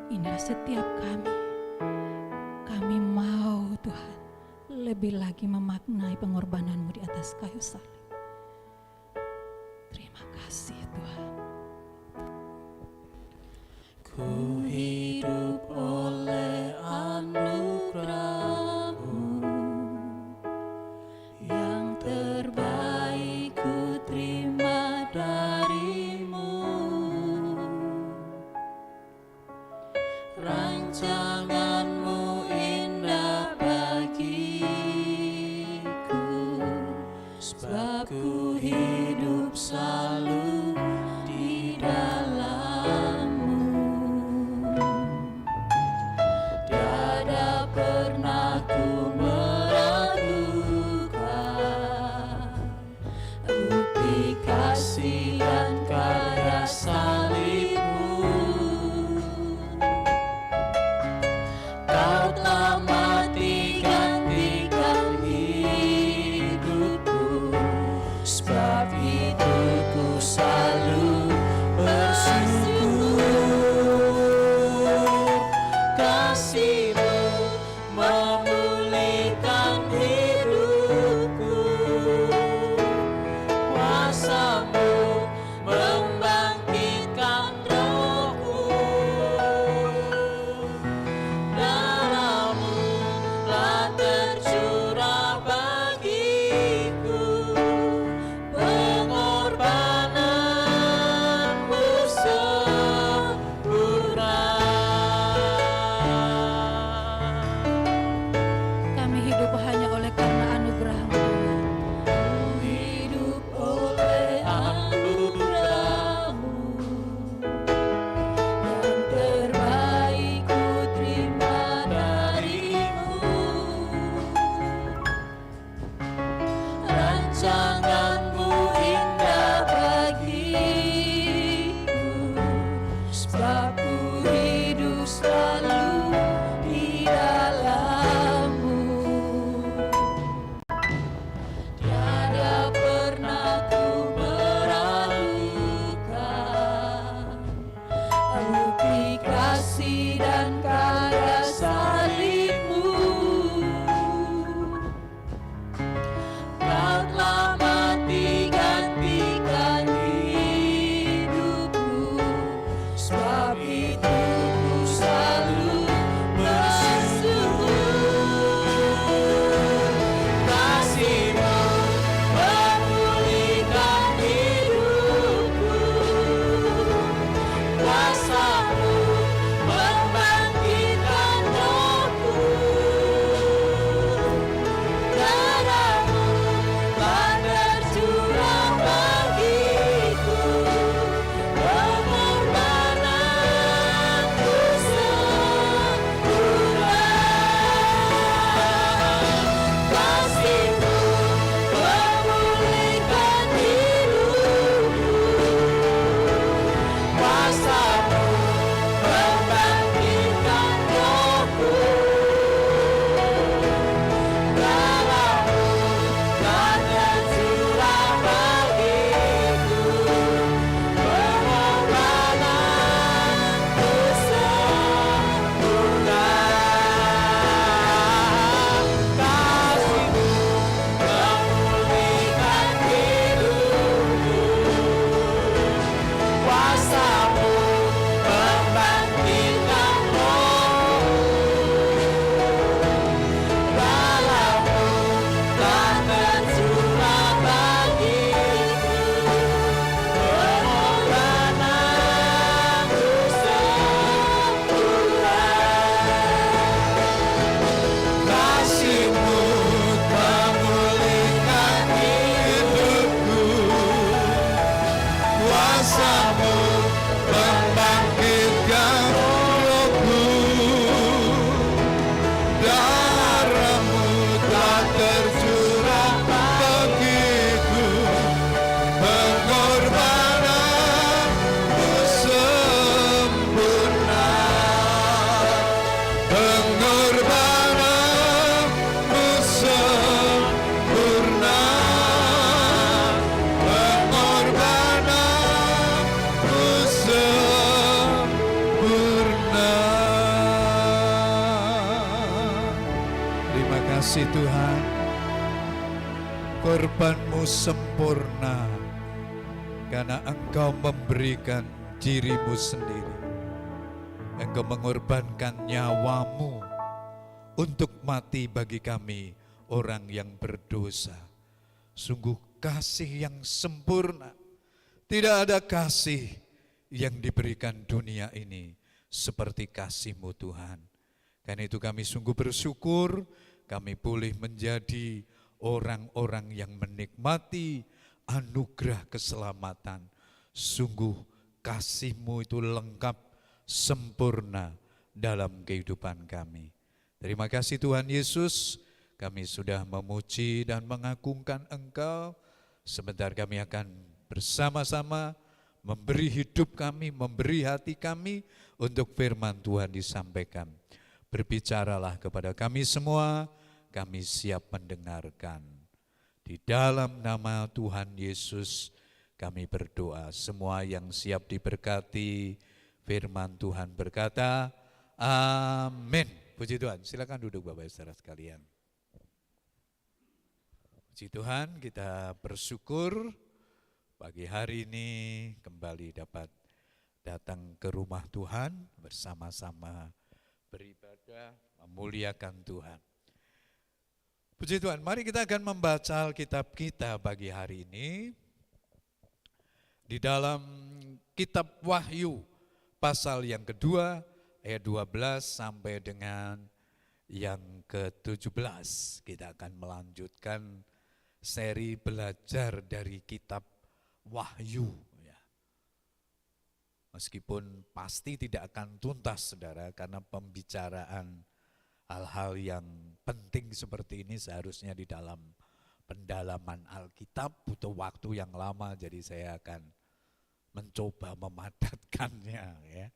Inilah setiap kami. Kami mau Tuhan lebih lagi memaknai pengorbanan-Mu di atas kayu salib. Terima kasih Tuhan. Ku hidup oleh anugerah-Mu, yang terbaik ku terima dari-Mu. Rancangan-Mu indah bagiku, sebab ku hidup selalu di dalam-Mu. Tiada pernah ku meragukan bukti kasih dan karya salib-Mu. Kau telah mati gantikan hidupku, sebab itu ku selalu bersyukur. Kasih-Mu memulihkan hidupku, kuasa-Mu membangkitkan rohku. Darah-Mu telah tercurah bagiku, pengorbanan-Mu sempurna. Kami hidup hanya oleh karena anugerah-Mu Tuhan. Hidup oleh anugerah-Mu, yang terbaik ku terima dari-Mu. Rancangan-Mu indah bagiku, sebab ku hidup selalu di dalam-Mu. Tiada pernah ku meragukan bukti kasih dan karya salib-Mu. Kau telah mati gantikan hidupku, sebab itu ku selalu bersyukur. Kasih-Mu memulihkan hidupku, kuasa-Mu membangkitkan kasih Tuhan, korban-Mu sempurna karena Engkau memberikan diri-Mu sendiri. Engkau mengorbankan nyawa-Mu untuk mati bagi kami orang yang berdosa. Sungguh kasih yang sempurna. Tidak ada kasih yang diberikan dunia ini seperti kasih-Mu Tuhan. Karena itu kami sungguh bersyukur kami boleh menjadi orang-orang yang menikmati anugerah keselamatan. Sungguh kasih-Mu itu lengkap, sempurna dalam kehidupan kami. Terima kasih Tuhan Yesus, kami sudah memuji dan mengagungkan Engkau. Sebentar kami akan bersama-sama memberi hidup kami, memberi hati kami untuk firman Tuhan disampaikan. Berbicaralah kepada kami semua, kami siap mendengarkan. Di dalam nama Tuhan Yesus kami berdoa. Semua yang siap diberkati, firman Tuhan berkata, amin. Puji Tuhan, silakan duduk Bapak Ibu saudara sekalian. Puji Tuhan, kita bersyukur pagi hari ini kembali dapat datang ke rumah Tuhan bersama-sama beribadah, memuliakan Tuhan. Puji Tuhan, mari kita akan membaca Alkitab kita pagi hari ini di dalam kitab Wahyu pasal yang kedua ayat 12 sampai dengan yang ke-17. Kita akan melanjutkan seri belajar dari kitab Wahyu. Meskipun pasti tidak akan tuntas saudara, karena pembicaraan hal-hal yang penting seperti ini seharusnya di dalam pendalaman Alkitab butuh waktu yang lama, jadi saya akan mencoba memadatkannya ya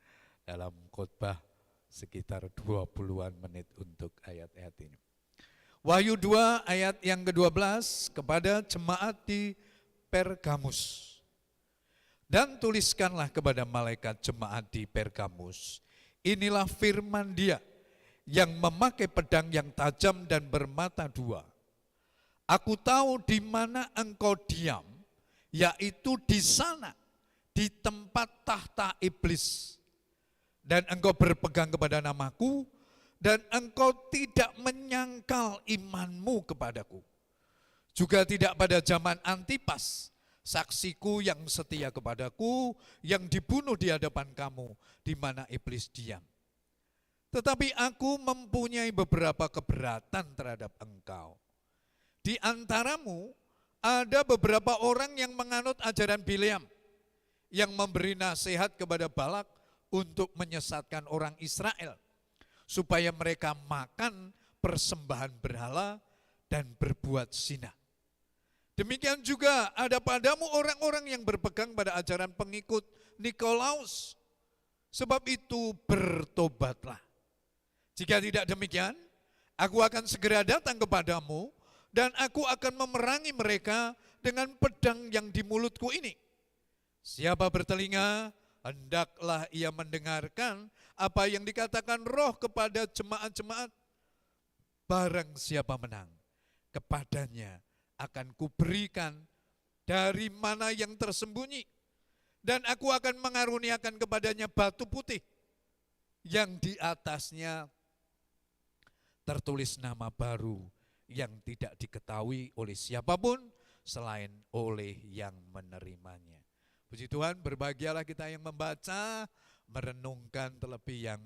dalam khotbah sekitar 20-an menit untuk ayat-ayat ini. Wahyu 2 ayat yang ke-12, kepada jemaat di Pergamus. Dan tuliskanlah kepada malaikat jemaat di Pergamus, inilah firman Dia yang memakai pedang yang tajam dan bermata dua. Aku tahu di mana engkau diam, yaitu di sana, di tempat tahta iblis. Dan engkau berpegang kepada namaku, dan engkau tidak menyangkal imanmu kepadaku. Juga tidak pada zaman Antipas, saksiku yang setia kepadaku, yang dibunuh di hadapan kamu, di mana iblis diam. Tetapi aku mempunyai beberapa keberatan terhadap engkau. Di antaramu ada beberapa orang yang menganut ajaran Bileam, yang memberi nasihat kepada Balak untuk menyesatkan orang Israel, supaya mereka makan persembahan berhala dan berbuat zina. Demikian juga ada padamu orang-orang yang berpegang pada ajaran pengikut Nikolaus. Sebab itu bertobatlah. Jika tidak demikian, aku akan segera datang kepadamu dan aku akan memerangi mereka dengan pedang yang di mulutku ini. Siapa bertelinga, hendaklah ia mendengarkan apa yang dikatakan Roh kepada jemaat-jemaat. Barang siapa menang, kepadanya akan kuberikan dari mana yang tersembunyi, dan aku akan mengaruniakan kepadanya batu putih yang di atasnya tertulis nama baru yang tidak diketahui oleh siapapun selain oleh yang menerimanya. Puji Tuhan, berbahagialah kita yang membaca, merenungkan, terlebih yang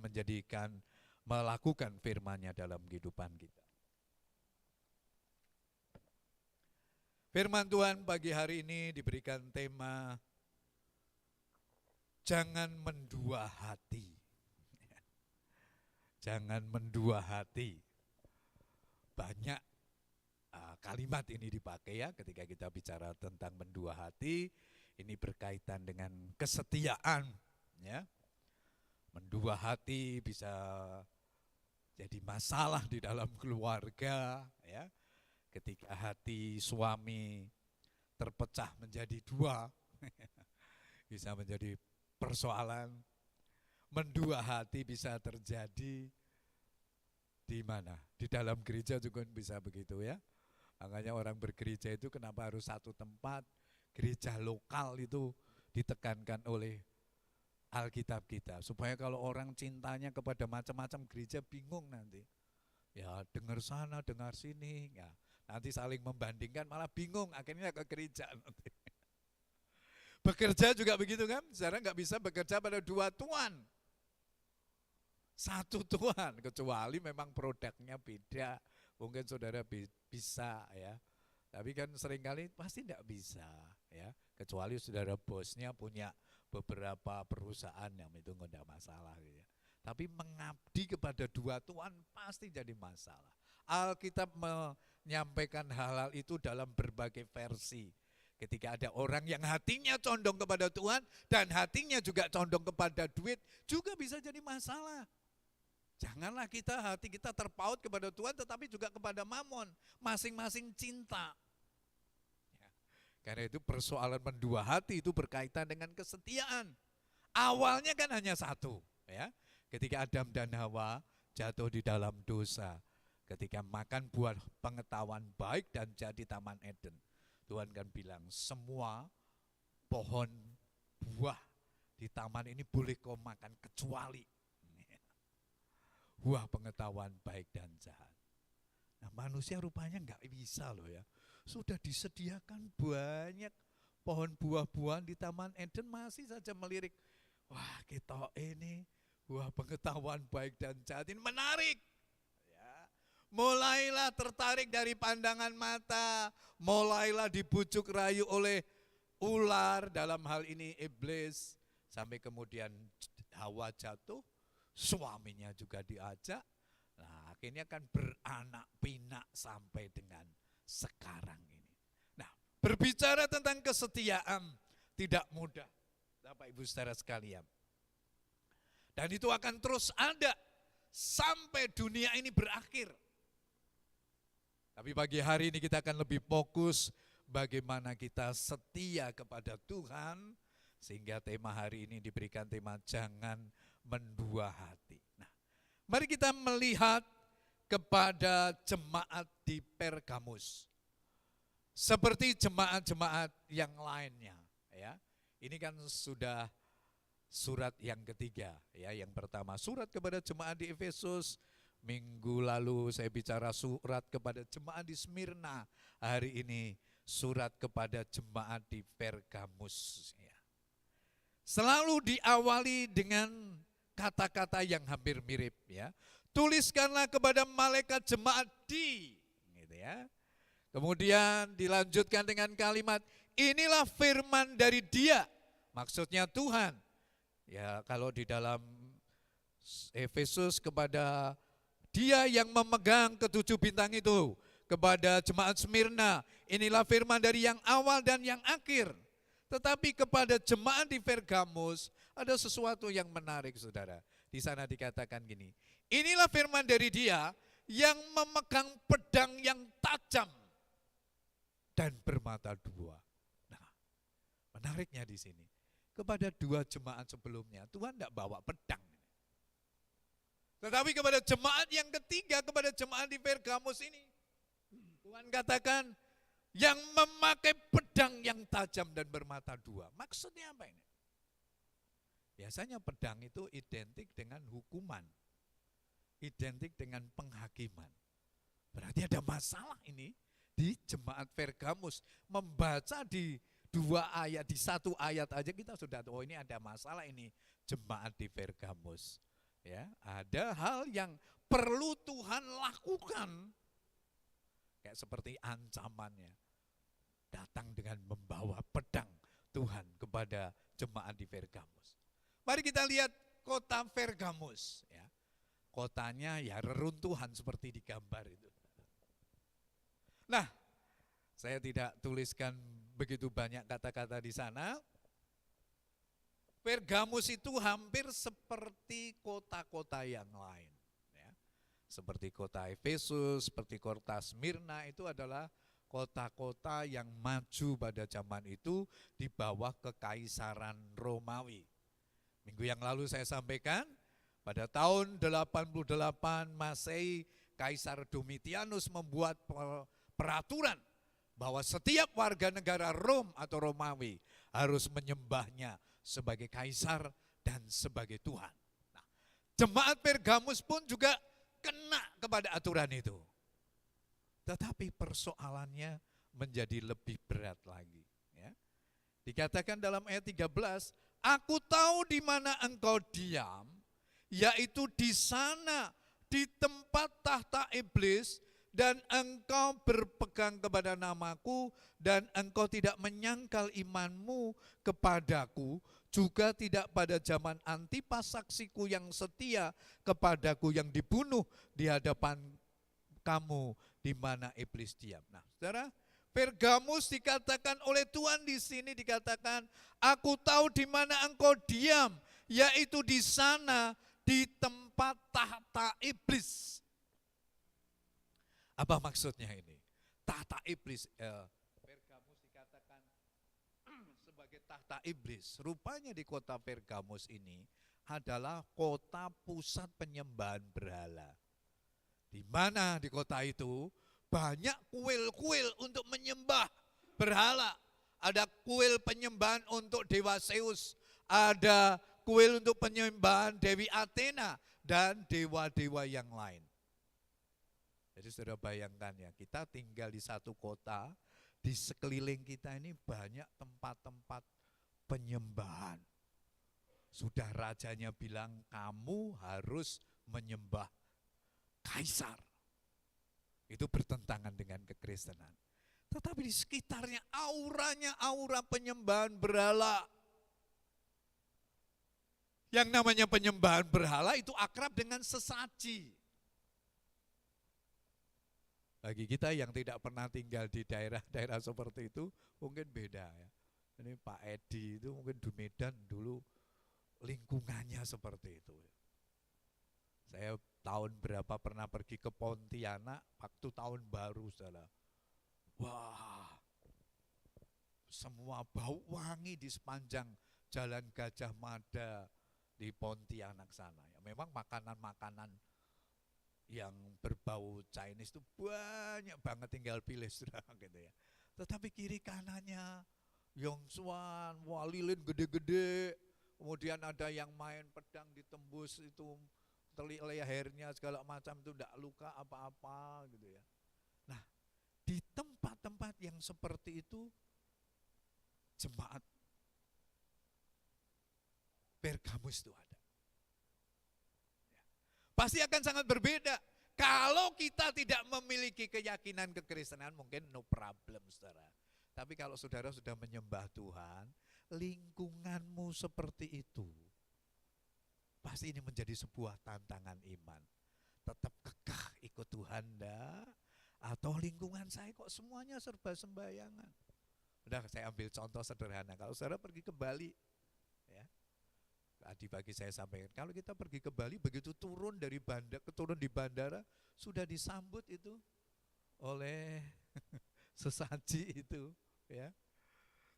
melakukan firman-Nya dalam kehidupan kita. Firman Tuhan pagi hari ini diberikan tema jangan mendua hati. Jangan mendua hati. Banyak kalimat ini dipakai ya ketika kita bicara tentang mendua hati. Ini berkaitan dengan kesetiaan ya. Mendua hati bisa jadi masalah di dalam keluarga ya. Ketika hati suami terpecah menjadi dua, bisa menjadi persoalan. Mendua hati bisa terjadi Di mana? Di dalam gereja juga bisa begitu ya. Makanya orang bergereja itu kenapa harus satu tempat, gereja lokal itu ditekankan oleh Alkitab kita. Supaya kalau orang cintanya kepada macam-macam gereja bingung nanti. Ya dengar sana, dengar sini, ya nanti saling membandingkan malah bingung, akhirnya ke gereja nanti. Bekerja juga begitu kan, saudara nggak bisa bekerja pada dua tuan. Satu Tuhan, kecuali memang produknya beda. Mungkin saudara bisa ya. Tapi kan seringkali pasti tidak bisa ya. Kecuali saudara bosnya punya beberapa perusahaan yang itu enggak masalah gitu ya. Tapi mengabdi kepada dua Tuhan pasti jadi masalah. Alkitab menyampaikan hal-hal itu dalam berbagai versi. Ketika ada orang yang hatinya condong kepada Tuhan dan hatinya juga condong kepada duit, juga bisa jadi masalah. Janganlah hati kita terpaut kepada Tuhan tetapi juga kepada mamon. Masing-masing cinta. Ya. Karena itu persoalan mendua hati itu berkaitan dengan kesetiaan. Awalnya kan hanya satu. Ya. Ketika Adam dan Hawa jatuh di dalam dosa. Ketika makan buah pengetahuan baik dan jahat di Taman Eden. Tuhan kan bilang semua pohon buah di taman ini boleh kau makan kecuali buah pengetahuan baik dan jahat. Nah manusia rupanya nggak bisa loh ya. Sudah disediakan banyak pohon buah-buahan di Taman Eden masih saja melirik. Wah kita ini buah pengetahuan baik dan jahat ini menarik. Ya. Mulailah tertarik dari pandangan mata. Mulailah dibujuk rayu oleh ular, dalam hal ini iblis. Sampai kemudian Hawa jatuh. Suaminya juga diajak, nah akhirnya kan beranak pinak sampai dengan sekarang ini. Nah berbicara tentang kesetiaan tidak mudah, Bapak Ibu saudara sekalian. Dan itu akan terus ada sampai dunia ini berakhir. Tapi pagi hari ini kita akan lebih fokus bagaimana kita setia kepada Tuhan. Sehingga tema hari ini diberikan tema jangan mendua hati. Nah, mari kita melihat kepada jemaat di Pergamus. Seperti jemaat-jemaat yang lainnya, ya. Ini kan sudah surat yang ketiga, ya. Yang pertama surat kepada jemaat di Efesus. Minggu lalu saya bicara surat kepada jemaat di Smyrna. Hari ini surat kepada jemaat di Pergamus, ya. Selalu diawali dengan kata-kata yang hampir mirip ya. Tuliskanlah kepada malaikat jemaat di gitu ya. Kemudian dilanjutkan dengan kalimat inilah firman dari Dia. Maksudnya Tuhan. Ya, kalau di dalam Efesus kepada Dia yang memegang ketujuh bintang itu, kepada jemaat Smyrna, inilah firman dari yang awal dan yang akhir. Tetapi kepada jemaat di Pergamus ada sesuatu yang menarik saudara. Di sana dikatakan gini, inilah firman dari Dia yang memegang pedang yang tajam dan bermata dua. Nah, menariknya di sini, kepada dua jemaat sebelumnya Tuhan tidak bawa pedang. Tetapi kepada jemaat yang ketiga, kepada jemaat di Pergamus ini, Tuhan katakan, yang memakai pedang yang tajam dan bermata dua. Maksudnya apa ini? Biasanya pedang itu identik dengan hukuman. Identik dengan penghakiman. Berarti ada masalah ini di jemaat Pergamus. Membaca di dua ayat, di satu ayat aja kita sudah tahu, oh ini ada masalah ini jemaat di Pergamus. Ya, ada hal yang perlu Tuhan lakukan. Kayak seperti ancamannya. Datang dengan membawa pedang Tuhan kepada jemaat di Pergamus. Mari kita lihat kota Pergamus. Ya. Kotanya ya reruntuhan seperti di gambar itu. Nah, saya tidak tuliskan begitu banyak kata-kata di sana. Pergamus itu hampir seperti kota-kota yang lain. Ya. Seperti kota Efesus, seperti kota Smyrna itu adalah kota-kota yang maju pada zaman itu di bawah kekaisaran Romawi. Minggu yang lalu saya sampaikan pada tahun 88 Masehi Kaisar Domitianus membuat peraturan bahwa setiap warga negara Rom atau Romawi harus menyembahnya sebagai kaisar dan sebagai Tuhan. Nah, jemaat Pergamus pun juga kena kepada aturan itu. Tetapi persoalannya menjadi lebih berat lagi. Ya. Dikatakan dalam ayat 13, aku tahu di mana engkau diam, yaitu di sana, di tempat tahta iblis, dan engkau berpegang kepada namaku, dan engkau tidak menyangkal imanmu kepadaku, juga tidak pada zaman Antipas saksiku yang setia kepadaku yang dibunuh di hadapan kamu di mana iblis diam. Nah, saudara, Pergamus dikatakan oleh Tuhan di sini dikatakan, aku tahu di mana engkau diam, yaitu di sana, di tempat tahta iblis. Apa maksudnya ini? Tahta iblis, Pergamus dikatakan sebagai tahta iblis. Rupanya di kota Pergamus ini adalah kota pusat penyembahan berhala. Di mana di kota itu banyak kuil-kuil untuk menyembah berhala. Ada kuil penyembahan untuk Dewa Zeus, ada kuil untuk penyembahan Dewi Athena, dan dewa-dewa yang lain. Jadi saudara bayangkan ya, kita tinggal di satu kota, di sekeliling kita ini banyak tempat-tempat penyembahan. Sudah rajanya bilang kamu harus menyembah kaisar. Itu bertentangan dengan kekristenan. Tetapi di sekitarnya auranya aura penyembahan berhala. Yang namanya penyembahan berhala itu akrab dengan sesaji. Bagi kita yang tidak pernah tinggal di daerah-daerah seperti itu, mungkin beda ya. Ini Pak Edi itu mungkin di Medan dulu lingkungannya seperti itu. Saya tahun berapa pernah pergi ke Pontianak, waktu tahun baru saudara. Wah, semua bau wangi di sepanjang Jalan Gajah Mada di Pontianak sana. Ya, memang makanan-makanan yang berbau Chinese itu banyak banget, tinggal pilih sudah gitu ya. Tetapi kiri kanannya Yongsuan, wah lilin gede-gede, kemudian ada yang main pedang ditembus itu lehernya segala macam itu tidak luka apa-apa gitu ya. Nah, di tempat-tempat yang seperti itu jemaat Pergamus itu ada. Pasti akan sangat berbeda. Kalau kita tidak memiliki keyakinan kekristenan mungkin no problem saudara. Tapi kalau saudara sudah menyembah Tuhan, lingkunganmu seperti itu, pasti ini menjadi sebuah tantangan iman. Tetap kekeh ikut Tuhan enggak? Atau lingkungan saya kok semuanya serba sembayangan. Udah saya ambil contoh sederhana. Kalau saudara pergi ke Bali, ya, tadi pagi saya sampaikan, kalau kita pergi ke Bali, begitu turun di bandara, sudah disambut itu oleh sesaji itu, ya.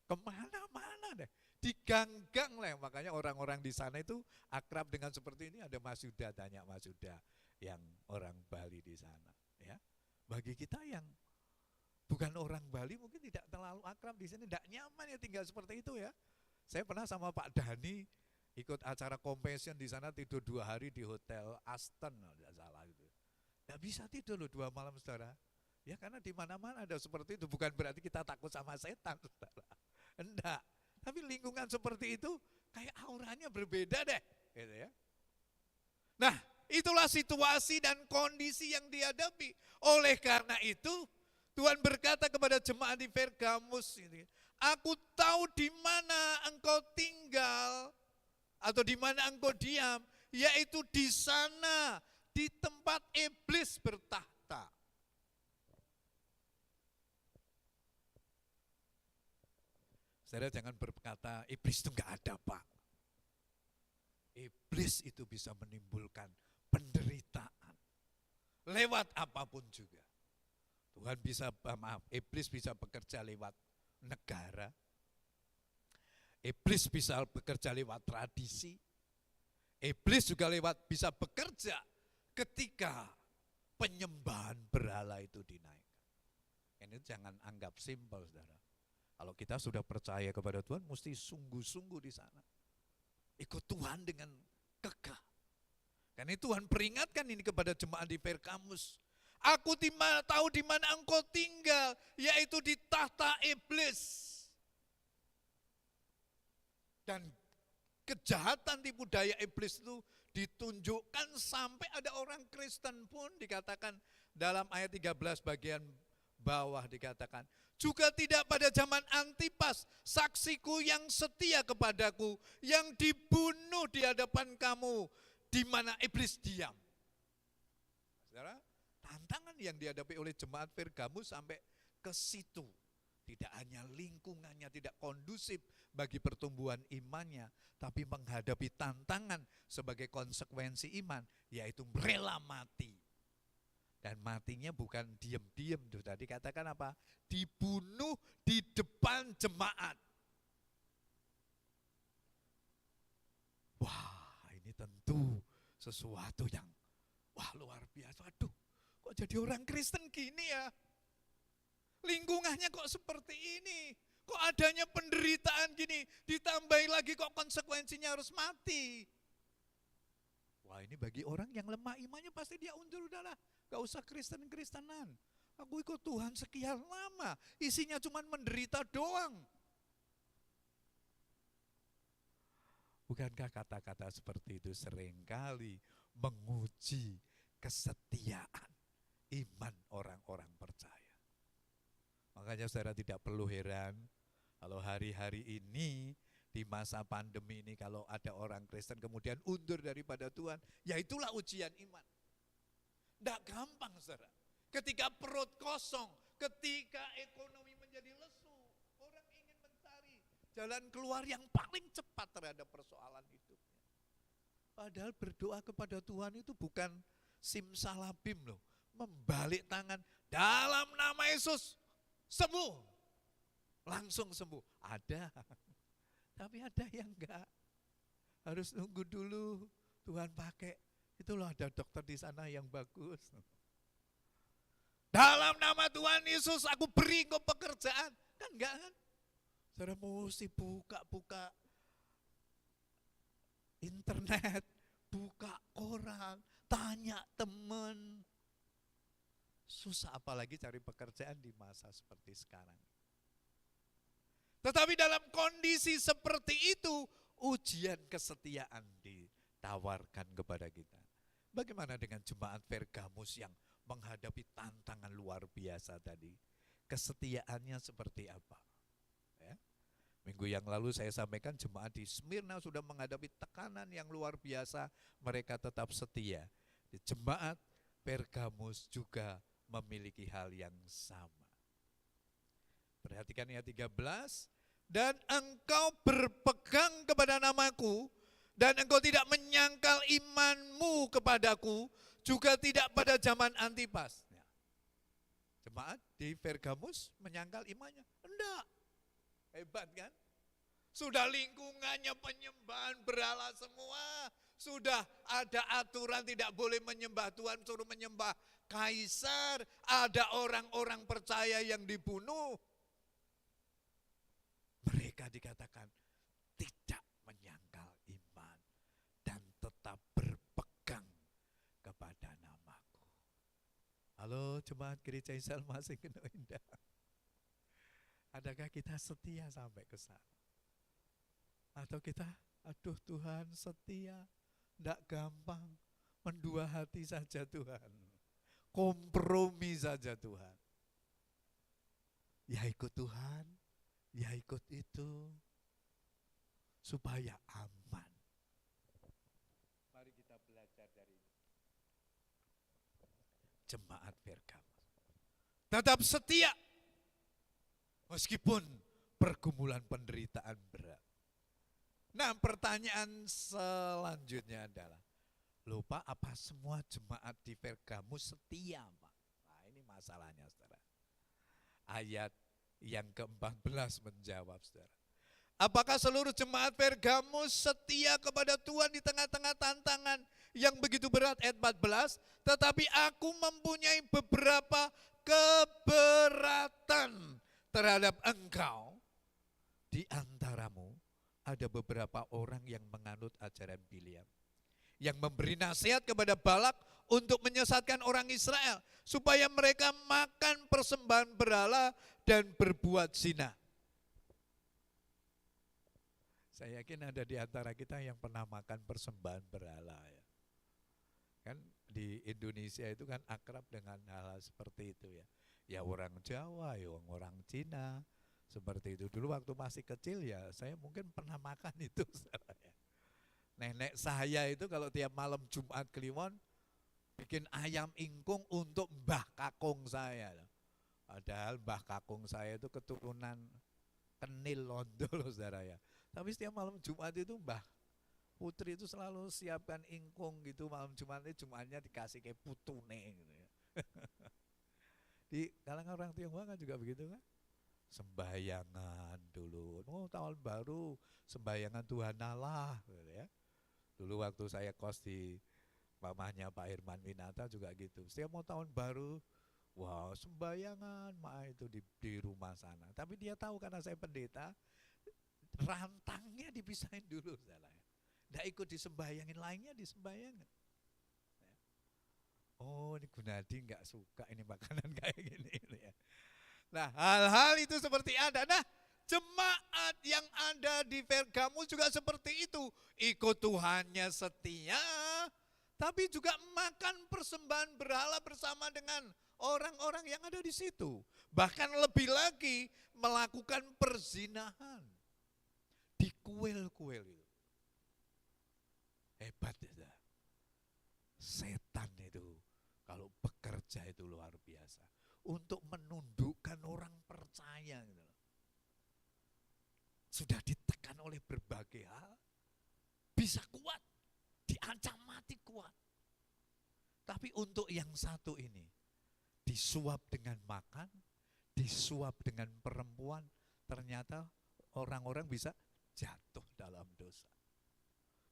Kemana-mana deh, diganggang lah. Makanya orang-orang di sana itu akrab dengan seperti ini. Ada Mas Yuda, tanya Mas Yuda yang orang Bali di sana, ya. Bagi kita yang bukan orang Bali mungkin tidak terlalu akrab di sini, tidak nyaman ya tinggal seperti itu ya. Saya pernah sama Pak Dhani ikut acara compassion di sana, tidur 2 hari di Hotel Aston, tidak salah gitu. Tidak bisa tidur loh 2 malam saudara. Ya karena di mana-mana ada seperti itu, bukan berarti kita takut sama setan saudara. Enggak. Tapi lingkungan seperti itu kayak auranya berbeda deh, gitu ya. Nah, itulah situasi dan kondisi yang dihadapi. Oleh karena itu, Tuhan berkata kepada jemaat di Pergamus ini, aku tahu di mana engkau tinggal atau di mana engkau diam, yaitu di sana, di tempat iblis bertahta. Saudara jangan berkata iblis itu enggak ada, Pak. Iblis itu bisa menimbulkan penderitaan lewat apapun juga. Tuhan bisa, iblis bisa bekerja lewat negara. Iblis bisa bekerja lewat tradisi. Iblis juga bisa bekerja ketika penyembahan berhala itu dinaikkan. Ini jangan anggap simpel, saudara. Kalau kita sudah percaya kepada Tuhan, mesti sungguh-sungguh di sana. Ikut Tuhan dengan kekeh. Karena Tuhan peringatkan ini kepada jemaat di Pergamus. Aku tahu di mana engkau tinggal, yaitu di tahta iblis. Dan kejahatan tipu daya iblis itu ditunjukkan sampai ada orang Kristen pun dikatakan dalam ayat 13 bagian bawah dikatakan, juga tidak pada zaman Antipas, saksiku yang setia kepadaku, yang dibunuh di hadapan kamu, di mana iblis diam. Saudara, tantangan yang dihadapi oleh jemaat Pergamus sampai ke situ. Tidak hanya lingkungannya tidak kondusif bagi pertumbuhan imannya, tapi menghadapi tantangan sebagai konsekuensi iman, yaitu rela mati. Dan matinya bukan diam-diam, tadi katakan apa? Dibunuh di depan jemaat. Wah, ini tentu sesuatu yang luar biasa. Aduh, kok jadi orang Kristen gini ya? Lingkungannya kok seperti ini? Kok adanya penderitaan gini? Ditambahi lagi kok konsekuensinya harus mati? Wah, ini bagi orang yang lemah imannya pasti dia undur, udahlah. Gak usah Kristen-Kristenan. Aku ikut Tuhan sekian lama, isinya cuma menderita doang. Bukankah kata-kata seperti itu seringkali menguji kesetiaan iman orang-orang percaya? Makanya saudara tidak perlu heran kalau hari-hari ini di masa pandemi ini kalau ada orang Kristen kemudian undur daripada Tuhan, ya itulah ujian iman. Tidak gampang, saudara. Ketika perut kosong, ketika ekonomi menjadi lesu, orang ingin mencari jalan keluar yang paling cepat terhadap persoalan hidupnya. Padahal berdoa kepada Tuhan itu bukan simsalabim loh, membalik tangan dalam nama Yesus, sembuh, langsung sembuh. Ada, tapi ada yang enggak. Harus nunggu dulu Tuhan pakai. Itu loh ada dokter di sana yang bagus. Dalam nama Tuhan Yesus aku beri kau pekerjaan. Kan enggak kan? Saudara mesti buka internet, buka koran, tanya teman. Susah apalagi cari pekerjaan di masa seperti sekarang. Tetapi dalam kondisi seperti itu, ujian kesetiaan ditawarkan kepada kita. Bagaimana dengan jemaat Pergamus yang menghadapi tantangan luar biasa tadi? Kesetiaannya seperti apa? Ya. Minggu yang lalu saya sampaikan jemaat di Smyrna sudah menghadapi tekanan yang luar biasa, mereka tetap setia. Di jemaat Pergamus juga memiliki hal yang sama. Perhatikan ayat 13, dan engkau berpegang kepada namaku, dan engkau tidak menyangkal imanmu kepadaku, juga tidak pada zaman Antipas. Jemaat di Pergamus menyangkal imannya? Enggak. Hebat kan? Sudah lingkungannya penyembahan berhala semua. Sudah ada aturan tidak boleh menyembah Tuhan, suruh menyembah kaisar. Ada orang-orang percaya yang dibunuh. Mereka dikatakan tidak menyangkal iman dan tetap berpegang kepada namaku. Halo jemaat gereja Israel Masih Keno Indah. Adakah kita setia sampai ke sana? Atau kita, aduh Tuhan setia, tidak gampang, mendua hati saja Tuhan, kompromi saja Tuhan. Ya ikut Tuhan, ya ikut itu, supaya aman. Mari kita belajar dari jemaat Pergamus. Tetap setia, meskipun pergumulan penderitaan berat. Nah pertanyaan selanjutnya adalah, lupa apa semua jemaat di Pergamus setia Pak? Nah ini masalahnya saudara. Ayat yang ke-14 menjawab saudara. Apakah seluruh jemaat Pergamus setia kepada Tuhan di tengah-tengah tantangan yang begitu berat, ayat 14, tetapi aku mempunyai beberapa keberatan terhadap engkau. Di antaramu ada beberapa orang yang menganut ajaran Bileam, yang memberi nasihat kepada Balak untuk menyesatkan orang Israel supaya mereka makan persembahan berhala dan berbuat zina. Saya yakin ada di antara kita yang pernah makan persembahan berhala ya. Kan di Indonesia itu kan akrab dengan hal-hal seperti itu ya. Ya orang Jawa, ya orang Cina, seperti itu. Dulu waktu masih kecil ya saya mungkin pernah makan itu. Nenek saya itu kalau tiap malam Jumat Kliwon bikin ayam ingkung untuk Mbah Kakung saya. Padahal Mbah Kakung saya itu keturunan Kenil Londo loh saudara ya. Tapi setiap malam Jumat itu Mbah Putri itu selalu siapkan ingkung gitu malam Jumat itu, Jumatnya dikasih kayak putune gitu ya. Di kalangan orang Tionghoa kan juga begitu kan. Sembayangan dulu, tahun baru sembayangan Tuhan Allah gitu ya. Dulu waktu saya kos di mamahnya Pak Herman Winata juga gitu. Setiap mau tahun baru, wah sembayangan itu di rumah sana. Tapi dia tahu karena saya pendeta, rantangnya dipisahin dulu salah. Nggak ikut disembayangin, lainnya disembayangin. Oh ini Gunadi nggak suka ini makanan kayak gini ya. Nah hal-hal itu seperti ada. Nah jemaat yang ada di Pergamus juga seperti itu. Ikut Tuhannya setia, tapi juga makan persembahan berhala bersama dengan orang-orang yang ada di situ. Bahkan lebih lagi melakukan perzinahan di kuil-kuil itu. Hebat ya. Setan itu kalau bekerja itu luar biasa untuk menundukkan orang percaya gitu. Sudah ditekan oleh berbagai hal, bisa kuat, diancam mati kuat. Tapi untuk yang satu ini, disuap dengan makan, disuap dengan perempuan, ternyata orang-orang bisa jatuh dalam dosa.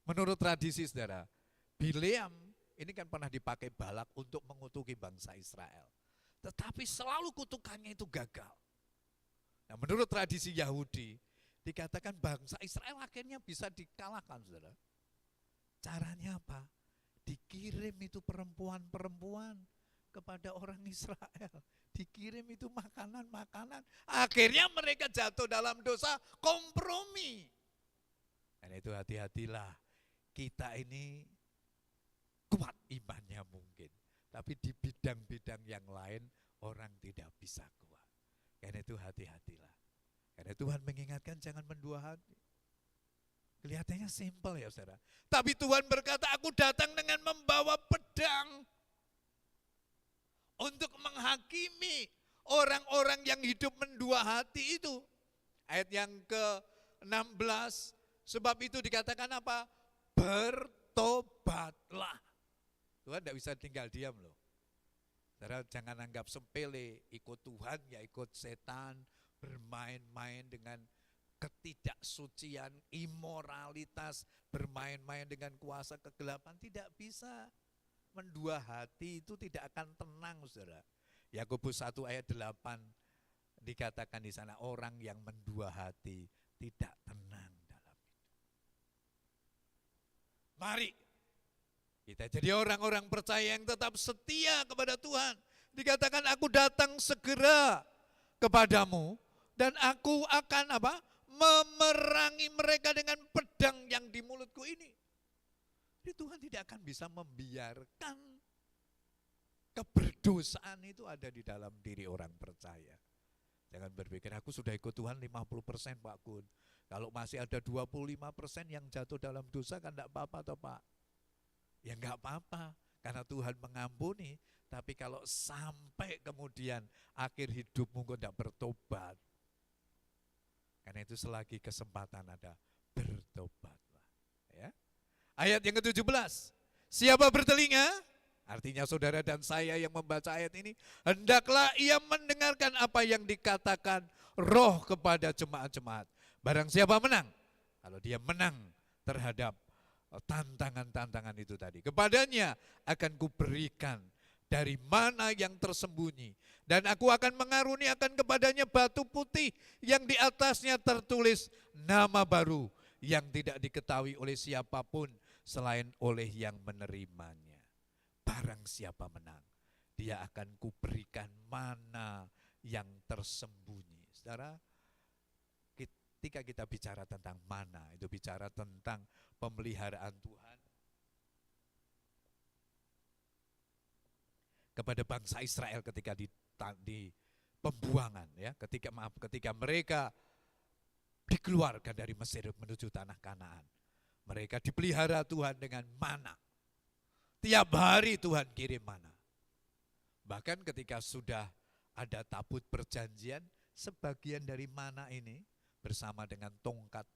Menurut tradisi saudara, Bileam ini kan pernah dipakai Balak untuk mengutuki bangsa Israel. Tetapi selalu kutukannya itu gagal. Nah menurut tradisi Yahudi, dikatakan bangsa Israel akhirnya bisa dikalahkan saudara. Caranya apa? Dikirim itu perempuan-perempuan kepada orang Israel. Dikirim itu makanan-makanan. Akhirnya mereka jatuh dalam dosa kompromi. Dan itu hati-hatilah. Kita ini kuat imannya mungkin. Tapi di bidang-bidang yang lain orang tidak bisa kuat. Karena itu hati-hatilah. Karena Tuhan mengingatkan jangan mendua hati. Kelihatannya simpel ya saudara. Tapi Tuhan berkata aku datang dengan membawa pedang. Untuk menghakimi orang-orang yang hidup mendua hati itu. Ayat yang ke-16. Sebab itu dikatakan apa? Bertobatlah. Tuhan tidak bisa tinggal diam loh. Saudara jangan anggap sepele, ikut Tuhan ya ikut setan, bermain-main dengan ketidaksucian, imoralitas, bermain-main dengan kuasa kegelapan, tidak bisa. Mendua hati itu tidak akan tenang saudara. Yakobus 1 ayat 8 dikatakan di sana orang yang mendua hati tidak tenang dalam hidup. Mari kita jadi orang-orang percaya yang tetap setia kepada Tuhan. Dikatakan aku datang segera kepadamu dan aku akan apa? Memerangi mereka dengan pedang yang di mulutku ini. Jadi Tuhan tidak akan bisa membiarkan keberdosaan itu ada di dalam diri orang percaya. Jangan berpikir aku sudah ikut Tuhan 50% Pak Gun. Kalau masih ada 25% yang jatuh dalam dosa kan enggak apa-apa toh Pak. Ya enggak apa-apa, karena Tuhan mengampuni, tapi kalau sampai kemudian akhir hidupmu kok enggak bertobat, karena itu selagi kesempatan ada, bertobatlah. Ya. Ayat yang ke-17, siapa bertelinga, artinya saudara dan saya yang membaca ayat ini, hendaklah ia mendengarkan apa yang dikatakan Roh kepada jemaat-jemaat. Barang siapa menang, kalau dia menang terhadap tantangan-tantangan itu tadi. Kepadanya akan kuberikan dari mana yang tersembunyi. Dan aku akan mengaruniakan kepadanya batu putih yang di atasnya tertulis nama baru yang tidak diketahui oleh siapapun selain oleh yang menerimanya. Barang siapa menang, dia akan kuberikan mana yang tersembunyi. Saudara, ketika kita bicara tentang mana, itu bicara tentang pemeliharaan Tuhan kepada bangsa Israel ketika di pembuangan, ya, ketika mereka dikeluarkan dari Mesir menuju tanah Kanaan. Mereka dipelihara Tuhan dengan mana. Tiap hari Tuhan kirim mana. Bahkan ketika sudah ada tabut perjanjian, sebagian dari mana ini bersama dengan tongkat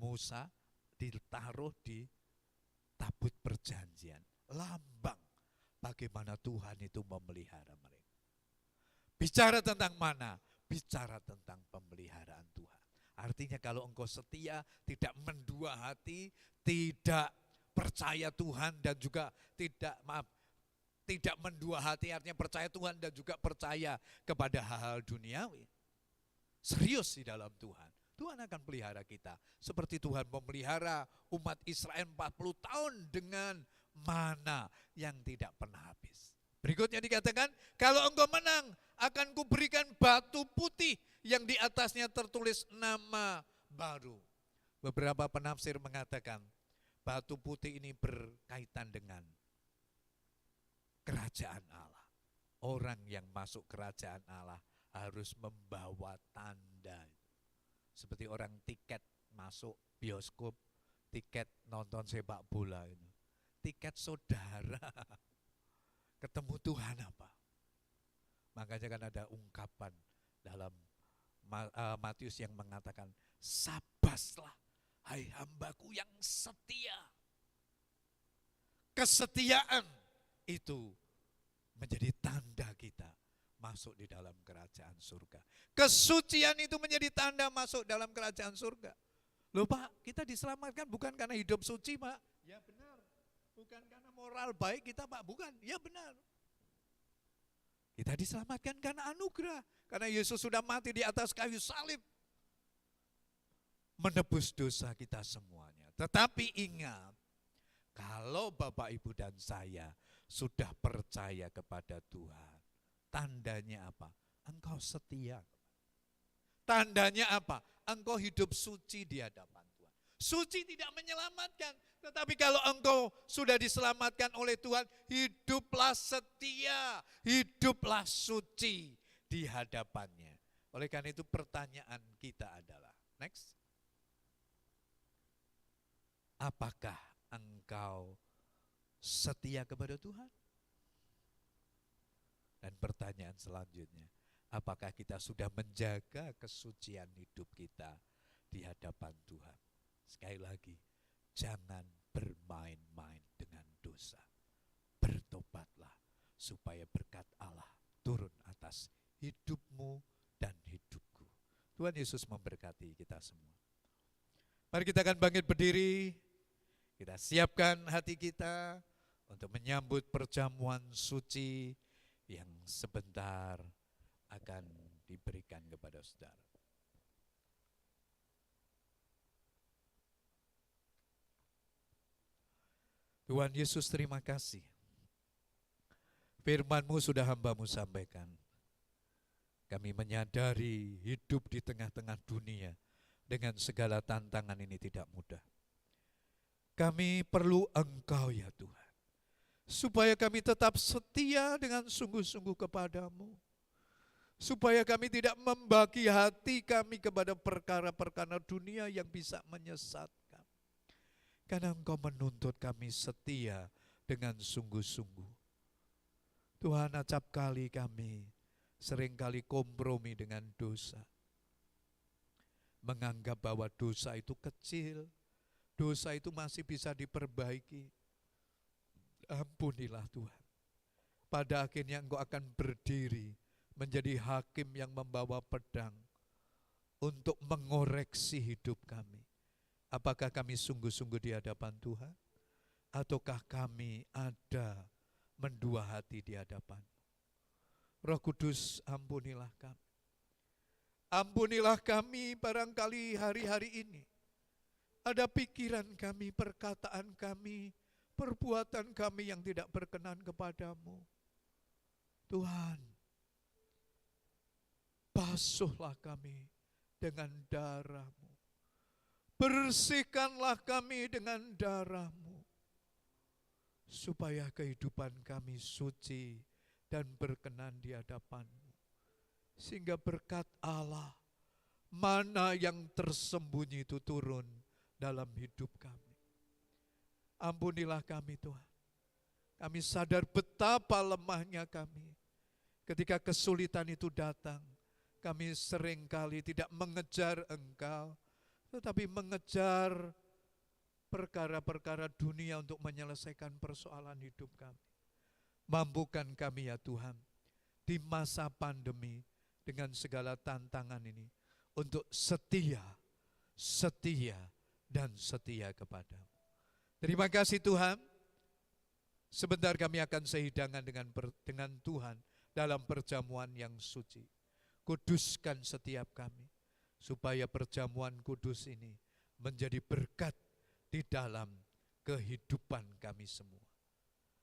Musa ditaruh di tabut perjanjian. Lambang bagaimana Tuhan itu memelihara mereka. Bicara tentang mana? Bicara tentang pemeliharaan Tuhan. Artinya kalau engkau setia, tidak mendua hati, tidak percaya Tuhan dan juga tidak mendua hati, artinya percaya Tuhan dan juga percaya kepada hal-hal duniawi. Serius di dalam Tuhan. Tuhan akan pelihara kita. Seperti Tuhan memelihara umat Israel 40 tahun dengan mana yang tidak pernah habis. Berikutnya dikatakan, kalau engkau menang, akan kuberikan batu putih yang di atasnya tertulis nama baru. Beberapa penafsir mengatakan, batu putih ini berkaitan dengan kerajaan Allah. Orang yang masuk kerajaan Allah harus membawa tanda. Seperti orang tiket masuk bioskop, tiket nonton sepak bola itu. Tiket saudara ketemu Tuhan apa? Makanya kan ada ungkapan dalam Matius yang mengatakan, sabaslah hai hambaku yang setia. Kesetiaan itu menjadi tanda kita masuk di dalam kerajaan surga. Kesucian itu menjadi tanda masuk dalam kerajaan surga. Loh Pak, kita diselamatkan bukan karena hidup suci Pak. Ya benar. Bukan karena moral baik kita Pak, bukan. Ya benar. Kita diselamatkan karena anugerah. Karena Yesus sudah mati di atas kayu salib. Menebus dosa kita semuanya. Tetapi ingat, kalau Bapak Ibu dan saya sudah percaya kepada Tuhan, tandanya apa? Engkau setia. Tandanya apa? Engkau hidup suci di hadapan Tuhan. Suci tidak menyelamatkan, tetapi kalau engkau sudah diselamatkan oleh Tuhan, hiduplah setia, hiduplah suci di hadapannya. Oleh karena itu pertanyaan kita adalah, next. Apakah engkau setia kepada Tuhan? Dan pertanyaan selanjutnya, apakah kita sudah menjaga kesucian hidup kita di hadapan Tuhan? Sekali lagi, jangan bermain-main dengan dosa. Bertobatlah supaya berkat Allah turun atas hidupmu dan hidupku. Tuhan Yesus memberkati kita semua. Mari kita akan bangkit berdiri. Kita siapkan hati kita untuk menyambut perjamuan suci yang sebentar akan diberikan kepada saudara. Tuhan Yesus, terima kasih. Firman-Mu sudah hamba-Mu sampaikan. Kami menyadari hidup di tengah-tengah dunia dengan segala tantangan ini tidak mudah. Kami perlu Engkau ya Tuhan, supaya kami tetap setia dengan sungguh-sungguh kepadamu. Supaya kami tidak membagi hati kami kepada perkara-perkara dunia yang bisa menyesatkan. Karena Engkau menuntut kami setia dengan sungguh-sungguh. Tuhan, acap kali kami seringkali kompromi dengan dosa. Menganggap bahwa dosa itu kecil, dosa itu masih bisa diperbaiki. Ampunilah Tuhan. Pada akhirnya Engkau akan berdiri menjadi hakim yang membawa pedang untuk mengoreksi hidup kami. Apakah kami sungguh-sungguh di hadapan Tuhan? ataukah kami ada mendua hati di hadapan? Roh Kudus, ampunilah kami. Ampunilah kami barangkali hari-hari ini ada pikiran kami, perkataan kami, perbuatan kami yang tidak berkenan kepadamu. Tuhan, basuhlah kami dengan darah-Mu. Bersihkanlah kami dengan darah-Mu. Supaya kehidupan kami suci dan berkenan di hadapan-Mu. Sehingga berkat Allah, mana yang tersembunyi itu turun dalam hidup kami. Ampunilah kami Tuhan. Kami sadar betapa lemahnya kami. Ketika kesulitan itu datang, kami seringkali tidak mengejar Engkau, tetapi mengejar perkara-perkara dunia untuk menyelesaikan persoalan hidup kami. Mampukan kami ya Tuhan, di masa pandemi dengan segala tantangan ini, untuk setia dan setia kepadamu. Terima kasih Tuhan. Sebentar kami akan sehidangan dengan Tuhan dalam perjamuan yang suci. Kuduskan setiap kami, supaya perjamuan kudus ini menjadi berkat di dalam kehidupan kami semua.